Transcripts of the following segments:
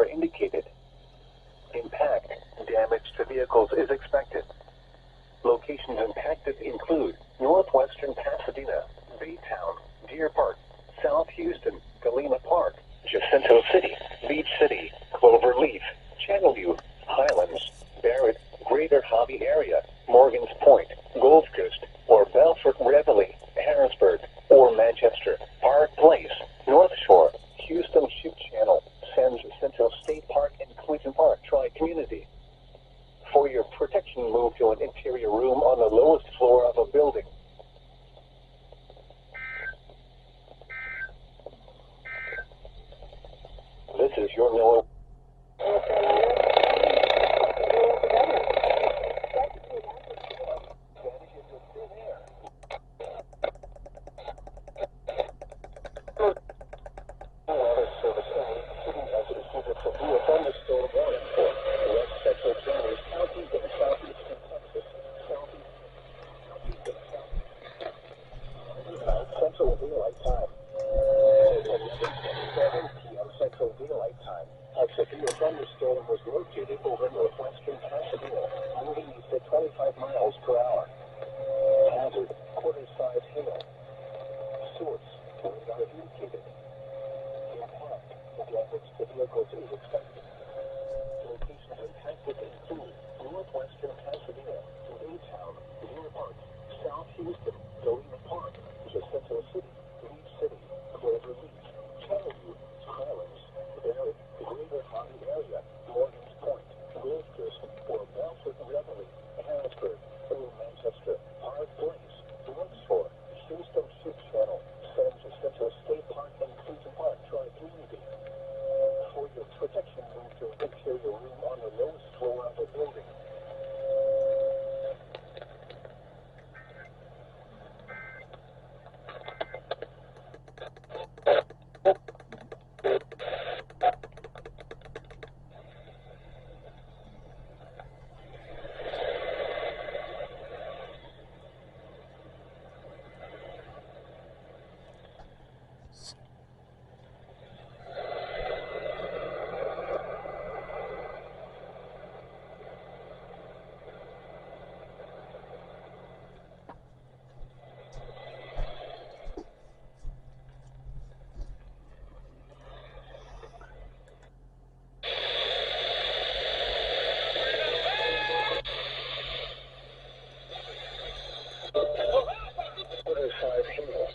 are indicated. Impact damage to vehicles is expected. Locations impacted include northwestern Pasadena, Baytown, Deer Park, South Houston, Galena Park, Jacinto City, Beach City, Cloverleaf, Channelview, Highlands, Barrett, Greater Hobby Area, Morgan's Point, Gold Coast, or Belfort Reveille, Harrisburg, or Manchester, Park Place, North Shore, Houston Chute Channel, San Jacinto State Park, and Clinton Park Tri-Community. For your protection, move to an interior room on the lowest floor of a building. This is your NOAA. Central Daylight Time. 7 p.m. Central Daylight Time. A severe thunderstorm was located over northwestern Pasadena, moving east at 25 miles per hour. Hazard, quarter-size hail. Source, radar indicated. Impact, damage to vehicles is expected. Locations impacted include northwestern Pasadena, Baytown, Deer Park, South Houston, Galena Park, Jacinto City, Beach City, Cloverleaf, Channelview, Highlands, Barrett, Greater Hobby Area, Morgan's Point, Gold Coast, or Belfort Reveille, Harrisburg, or Manchester, Park Place, North Shore, Houston Chute Channel, San Jacinto State Park, and Clinton Park Tri-Community. For your protection, move to an interior room on the lowest floor of a building. Quarter-size hail.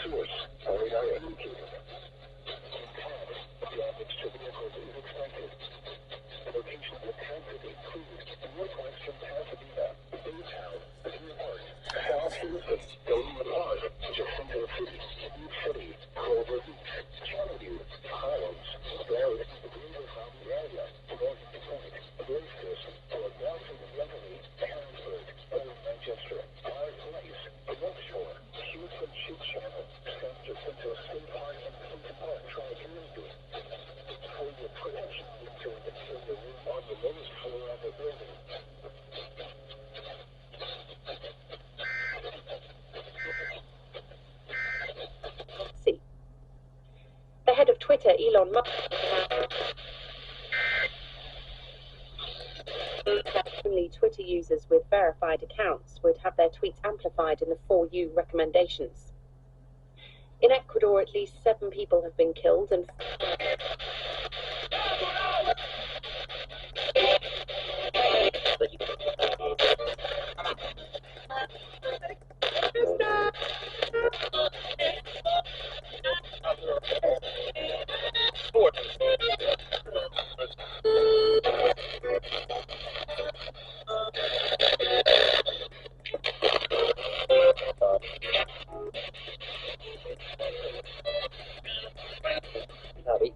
Source, radar indicated. Impact, damage to vehicles is expected. Locations impacted include northwestern Pasadena, Baytown, Deer Park, South Houston, Galena Park, Jacinto City, Beach City, Cloverleaf, Channelview, Highlands, Barrett, Greater Hobby Area, Morgan's Point, Gold Coast, or Belfort Reveille, Harrisburg, or Manchester, Park Place, North Shore, Houston Chute Channel, San Jacinto State Park, and Clinton Park Tri-Community. For your protection, move to an interior room on the lowest floor of a building. See. The head of Twitter, Elon Musk, only Twitter users with verified accounts would have their tweets amplified in the For You recommendations. In Ecuador, at least 7 people have been killed and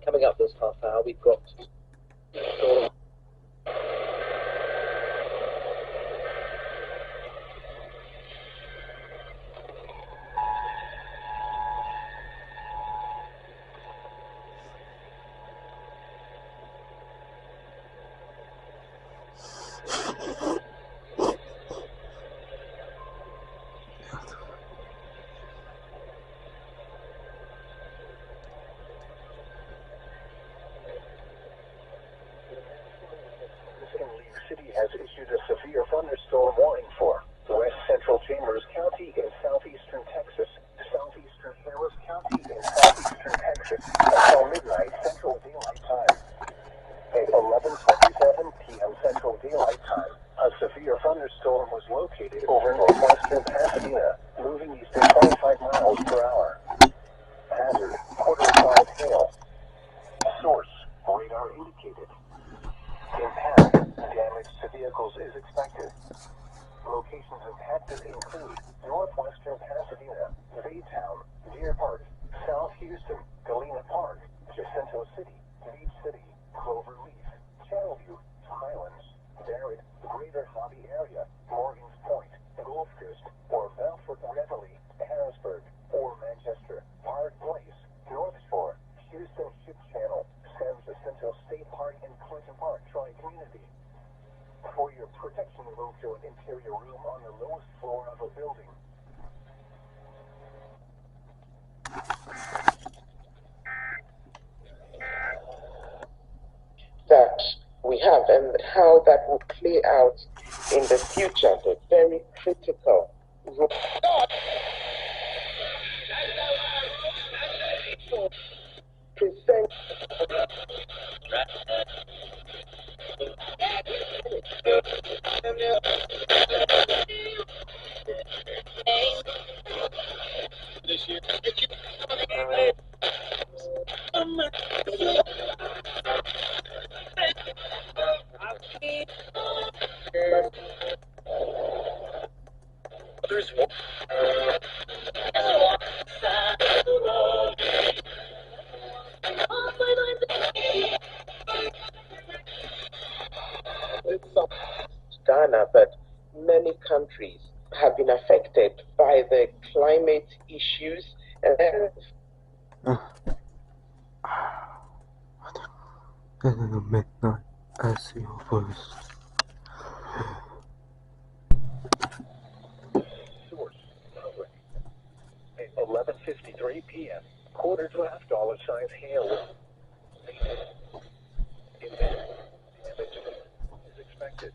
coming up this half hour, we've got has issued a severe thunderstorm warning for West Central Chambers County in southeastern Texas, southeastern Harris County in southeastern Texas, until midnight Central Daylight Time. At 11:27 p.m. Central Daylight Time, a severe thunderstorm was located over northwestern Pasadena, moving east at 25 miles per hour. Hazard, quarter-size hail. Source, radar indicated. Impact, damage to vehicles is expected. Locations impacted include northwestern Pasadena, Baytown, Deer Park, South Houston, Galena Park, Jacinto City, Beach City, Cloverleaf, Channelview, Highlands, Barrett, Greater Hobby Area, Morgan's Point, Gulf Coast, or Belfort Reveille, Harrisburg, or Manchester, Park Place, North Shore, Houston Ship Channel, San Jacinto State Park, and Clinton Park Tri-Community. For your protection, move to an interior room on the lowest floor of a building. That we have and how that will play out in the future, the very critical role. Present this year. There's one. Ghana, but many countries have been affected by the climate issues and midnight SVR'S. Source, public. At 11:53 p.m., quarter draft $size hail. Damage is expected.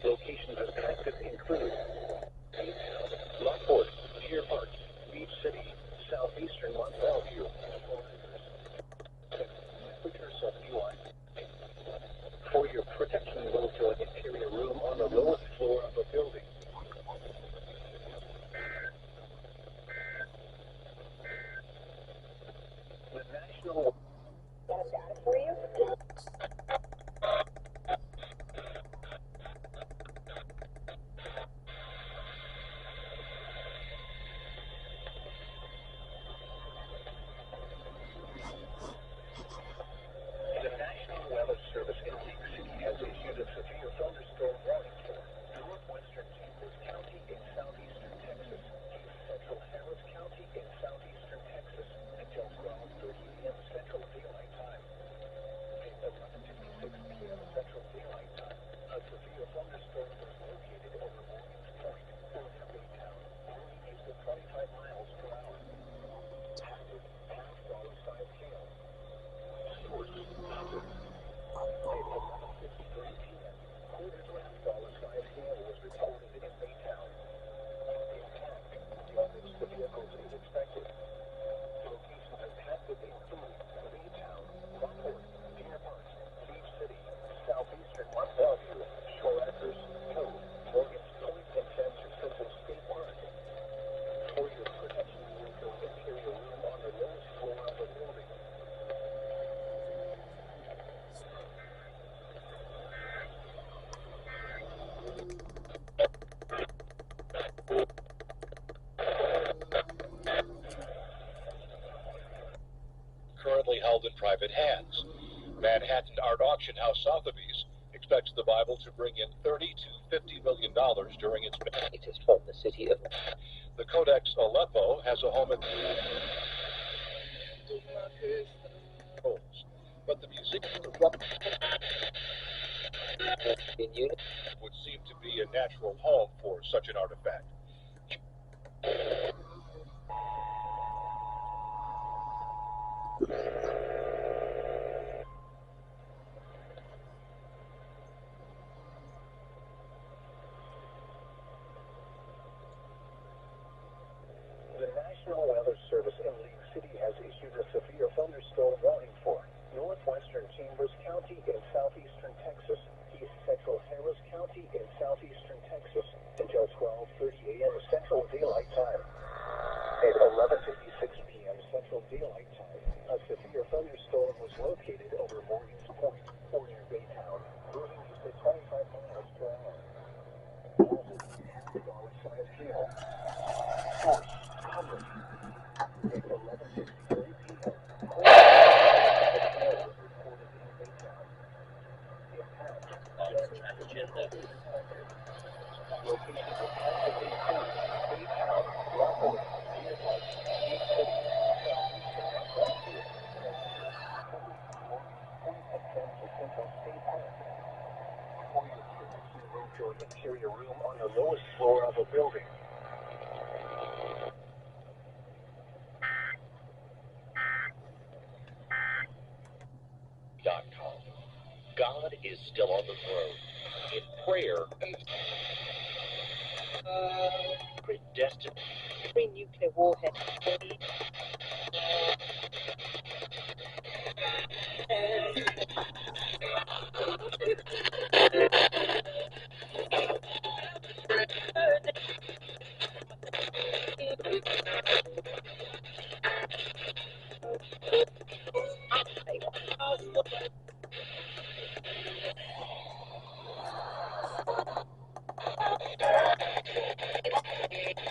Locations impacted include Baytown, Lockport, Deer Park, Beach City, southeastern Mont Bellevue, Victor 71. For your protection, move to an interior room on the lowest floor of a building. The National for you. The National Weather Service in Lake City has issued a severe thunderstorm warning for northwestern Chambers County in southeastern Texas, central Harris County in southeastern Texas, until 12:30 p.m. Central Daylight Time. At 11:56 p.m. Central Daylight Time, a severe thunderstorm was located over Morgan's Point, over Baytown, moving east at 25 miles per hour. Hazard, $half-size hail. Source, hazard. At 11:53 p.m., quarter draft $size hail was reported in Baytown. Impact, damage to vehicles is expected. Locations impacted include Baytown, Lockport, Deer Park, Beach City, southeastern Mont Bellevue, Shore Acres, Cove, Morgan's Point, and San Jacinto State Park. For your protection, move to an interior room on the lowest floor of a building. Currently held in private hands. Manhattan art auction house Sotheby's expects the Bible to bring in $30 to $50 million during its Latest from the city of. The Codex Aleppo has a home in but the museum In unit. would seem to be a natural home for such an artifact. Weather Service in League City has issued a severe thunderstorm warning for northwestern Chambers County in southeastern Texas, east central Harris County in southeastern Texas until 12:30 a.m. Central Daylight Time. At 11:56 p.m. Central Daylight Time, a severe thunderstorm was located over Morgan's Point, or near Baytown, moving east at 25 miles per hour. Hazard, dollar-sized hail. Source, public. At 11:53 p.m. To an interior room on the lowest floor of a building. .com. God is still on the throne. In prayer, predestined. Three nuclear warheads.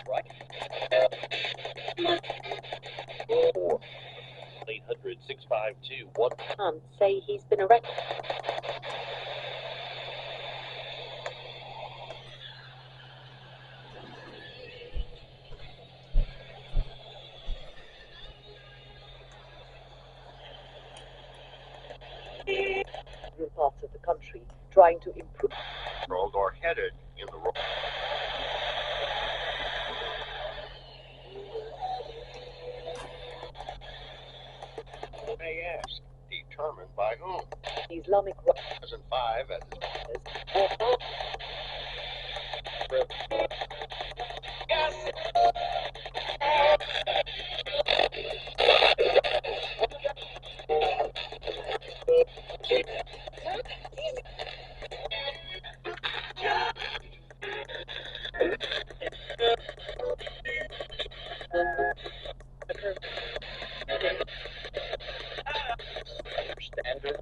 Right. 800-652-1. Say he's been arrested. Parts of the country trying to improve. World are headed in the wrong. May ask, determined by whom? Islamic 2005 at standard.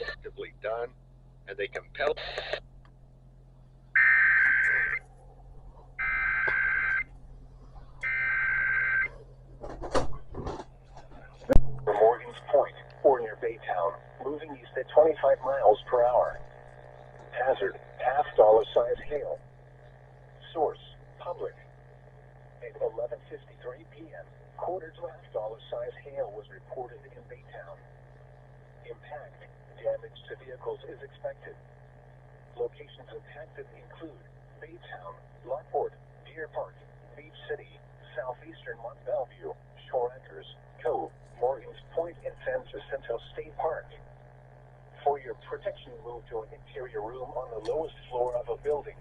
Actively done, and they compel. Morgan's Point, or near Baytown, moving east at 25 miles per hour. Hazard, half dollar-sized hail. Source, public. At 11:53 p.m., quarter to half dollar-sized hail was reported in Baytown. Impact, damage to vehicles is expected. Locations impacted include Baytown, Lockport, Deer Park, Beach City, southeastern Mont Bellevue, Shore Acres, Cove, Morgan's Point, and San Jacinto State Park. For your protection, move to an interior room on the lowest floor of a building.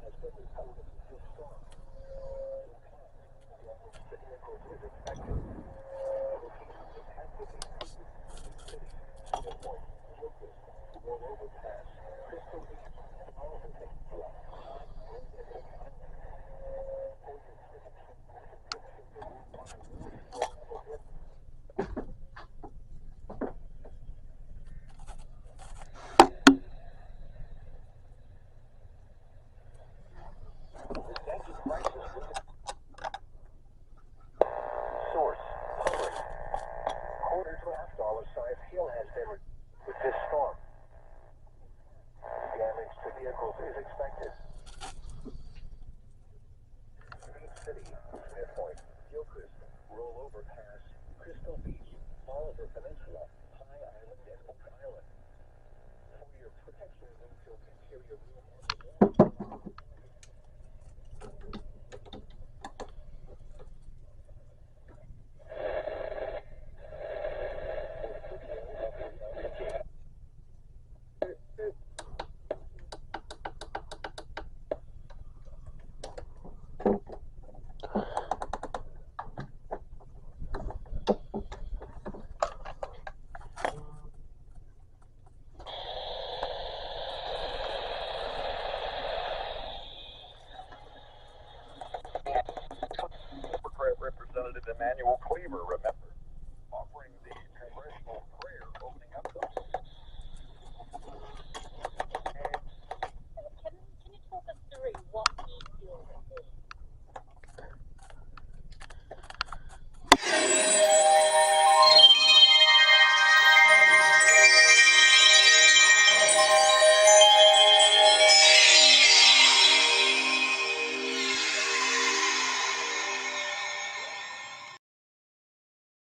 has been reported this storm. Damage to vehicles is expected. Locations have to be City, Midpoint, Gilchrist, Rollover Pass, Crystal Beach, Oliver Peninsula, High Island, and Oak Island. For your source, public. $250 hail has been with this storm. Damage to vehicles is expected. Beach City, Midpoint, Gilchrist, Rollover Pass, Crystal Beach, Oliver Peninsula, High Island, and Oak Island. For your protection, Winfield Interior Room on the wall. Representative Emmanuel Cleaver, remember, offering the congressional prayer opening up the Can you talk us through what he feels it is?